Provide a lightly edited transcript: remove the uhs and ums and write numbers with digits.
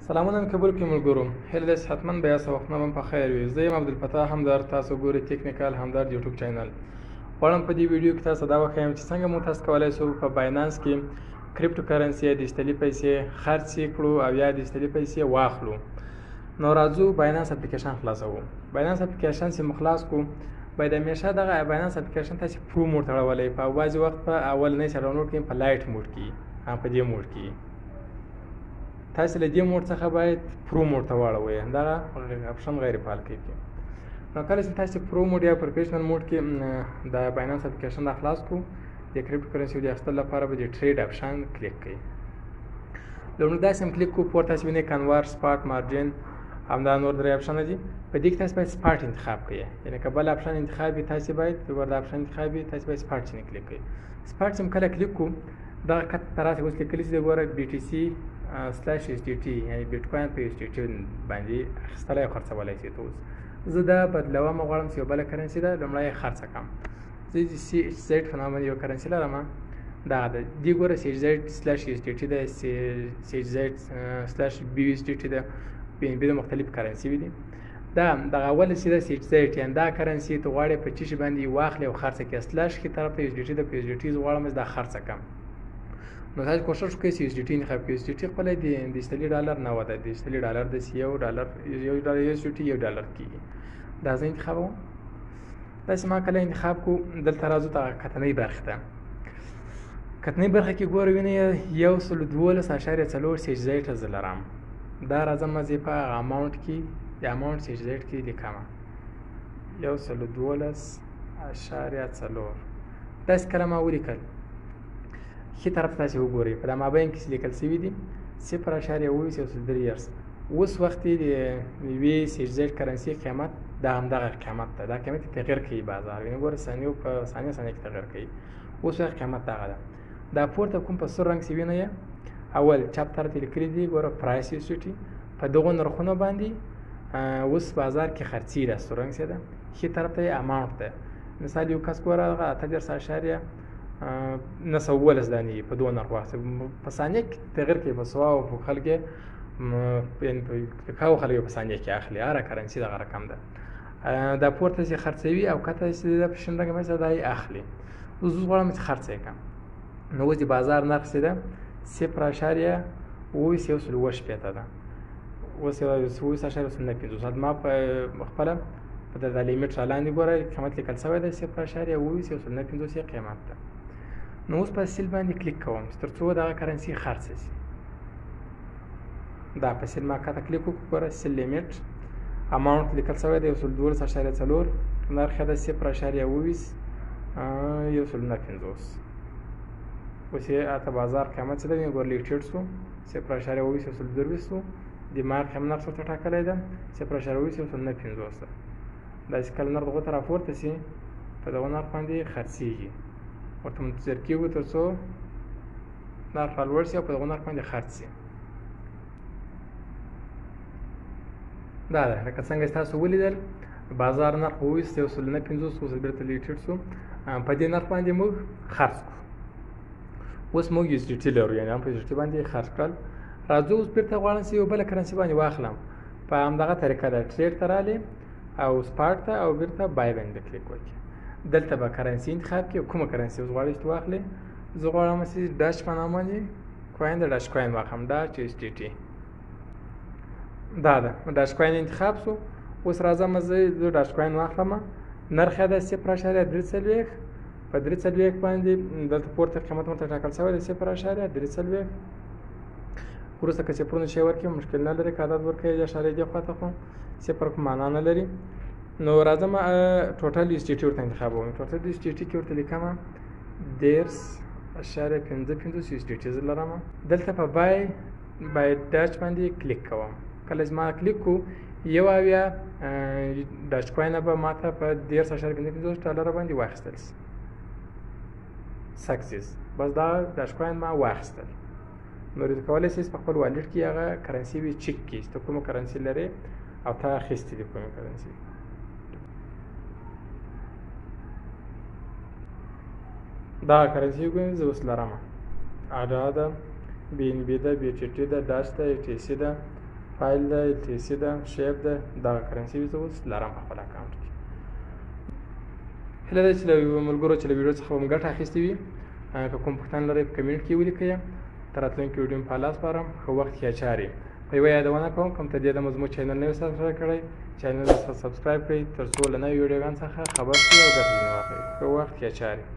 سلامونه مې قبول کړئ ملګرو، هیله ده صحتمند به یاست او وختونه به مو په خیر وي. زه یم عبدالفتاح همدرد، تاسو ګورئ ټیکنیکل همدرد یوټیوب چینل. غواړم په دې ویډیو کې تاسو دا وښیم چې څنګه مو تاسو کولی شو په باینانس کې کریپټو کرنسي ډیجیټلي پیسې خرڅې کړو او یا ډیجیټلي پیسې واخلو. نو راځو باینانس اپلیکیشن خلاصوو. باینانس اپلیکیشن چې مو خلاص کړو باید همیشه دغه باینانس اپلیکیشن تاسې پرو موډ ته اړولی، په بعضې وخت په اولنۍ سره ډاونلوډ کړئ په لایټ موډ کې، هم په دې موډ کې تاسې له دې موډ څخه باید پرو موډ ته واړوئ، دغه اپشن غیر فعال کړئ. نو کله چې تاسې پرو موډ یا پروفیشنل موډ کې د باینانس اپلیکیشن را خلاص کړو، د کریپټو کرنسي د اخیستلو لپاره به د ټریډ اپشن کلیک کړئ. لومړی داسې هم کلیک کړو، پورته تاسې وینئ کنوار، سپاټ، مارجین، همدا نور درې اپشنه دي. په دې کې تاسې باید سپاټ انتخاب کړئ، یعنې که بل اپشن انتخاب وي تاسې باید ورته اپشن انتخاب وي تاسې باید سپاټ چې کلیک کړئ. سپاټ چې کله کلیک کړو دغه کته ته راسئ، اوس لیکلي چې ګوره BTC /USDT یعنې بیټکوین په USDT باندې اخیستلی او خرڅولی شئ. ته اوس زه دا بدلوم، غواړم چې یو بله کرنسي ده لومړی یې خرڅه کړم. زه د CHZ په نامه یو کرنسي لرم، دغه ده. دې ګوره CHZ/USDT ده، CHZ/BUSDT ده، BNB د مختلف کرنسي دي. دغه اوله چې ده CHZ یعنې دا کرنسي ته غواړې په چی شي باندې واخلې او خرڅه کړې. سلاش ښي طرف ته USDT ده، په USDT زه غواړم دا خرڅه کړم. نو تاسو کوشش وکړئ چې USDT انتخاب کړئ. USDT خپله د ډیجیټلي ډالر نه ده، ډیجیټلي ډالر داسې یو ډالر USDT یو ډالر کېږي. دا زه انتخابوم. داسې ما کله انتخاب کړو، دلته راځو دغه کتنۍ برخې ته. کتنۍ برخه کې ګوره وینئ 112.4 CHZ زه لرم. دا راځم زه په هغه اماونټ کې د اماونټ CHZ کې لیکم 112.4. داسې کله ما ولیکل، ښي طرف ته تاسې وګورئ، په دا مابین کې چې لیکل شوي دي 0.23. اوس وخت د یوې CHZ کرنسي قیمت دا همدغه قیمت ده. دا قیمت تغیر کوي بازار، یعنې ګوره ثانیو په ثانیه کې تغیر کوي. اوس وخت قیمت دغه ده. دا پورته کوم په سور رنګ چې وینئ اول چپ طرف ته لیکلي دي ګوره پرایس USDT، په دغو نرخونو باندې اوس بازار کې خرڅي ده، سور رنګ چې ده. ښي طرف ته یې اماونټ ده. مثال یو کس ګوره هغه 8.912 دانې په دوه نرخ واخیستې، په ثانیه کې تغیر کوي، په سوه او په خلک یعنې په کاو خلک په ثانیه کې اخلي. هره کرنسي دغه رقم ده. دا پورته چې خرڅوي او کته چې ده په شین رنګ باندې دا یې اخلي. اوس زه غواړم چې خرڅ یې کړم. نو اوس د بازار نرخ چې ده 0.28 ده. اوس 0.950 ما په خپله په د لیمیټ را لاندې ګوره قیمت لیکل شوی ده 0.28 قیمت ده. نو اوس په سیل باندې کلیک کوم تر څو دغه کرنسي خرڅه شي. دا په سیل ما کته کلیک وکړو، ګوره سیل لیمیټ اماونټ لیکل شوی ده 112.4، نرخ یې ده 0.21. اوس یې اته بازار قیمت چې ده ګوره لیک ټیټ شو 0.22. د مارک هم نرخ ورته ټاکلی ده 0.22. داسې کله نرخ دغو ته راپورته شي په دغو نرخ باندې خرڅېږي، ورته منتظر کېږو تر څو نرخ رالوړ شي او په دغو نرخ باندې خرڅ شي. دا ده لکه څنګه چې تاسو ولیدل بازار نرخ وویست 1.950، اوس بېرته لیک ټیټ شو، په دې نرخ باندې موږ خرڅ کړو. اوس موږ USDT لرو، یعنې هم په USDT باندې خرڅ کړل. راځو اوس بېرته غواړم چې یو بله کرنسي باندې واخلم. په همدغه طریقه ده، ټریډ ته رالې او سپاټ ته او بېرته بای باندې کلیک وکړئ. دلته به کرنسي انتخاب کړئ، کومه کرنسي اوس غواړئ چې واخلئ. زه غواړم چې ډاش په نامه باندې کوین د ډاش کوین واخلم، USDT دا ده. ډاش کوین انتخاب شو. اوس راځم زه ډاش کوین واخلم. نرخ یې ده 0.43. په 43 باندې دلته پورته قیمت ورته ټاکل شوی ده 0.43. وروسته که صفرونه شی ورکړي مشکل نه لري، که عدد ورکړئ یا اشارې دې خواته خو صفر کوم معنا نه لري. نو راځم ټوټل USDT ورته انتخابوم. ټوټل USDT کې ورته لیکم 10.55 USDT زه لرم. دلته په بای ډاچ باندې کلیک کوم. کله چې ما کلیک کړو 1 ډاچ کوینه به ماته په 10.55 ډالره باندې واخیستل شي. سکسیس، بس دا ډاچ کوین ما واخیستل. نو ته کولی شئ په خپل والټ کې هغه کرنسي وي چک کړئ چې ته کومه کرنسي لرې او تا اخیستې دي کومه کرنسي. دا کرنسي وګورئ زه اوس لرم. اډا ده، BNB ده، BTT ده، ډاش ده، ETC ده، فایل ده LTC ده شیپ ده دغه کرنسي زه اوس لرم په خپل اکاونټ کې. هیله ده چې له ملګرو چې له ویډیو څخه به مو ګټه اخیستې وي. که کوم پوښتنه لرئ په کمنټ کې ولیکئ. تر راتلونکي ویډیو مې په الله سپارم. ښه وخت ښې چارې. په یوه یادونه کوم کوم ته دې دمه زموږ چینل نه وي سبسکرایب کړی چینل یې سبسکرایب کړئ تر څو له نوي ویډیوګانو څخه خبر شئ او ګټه ځینې واخلئ. ښه وخت ښې چارې.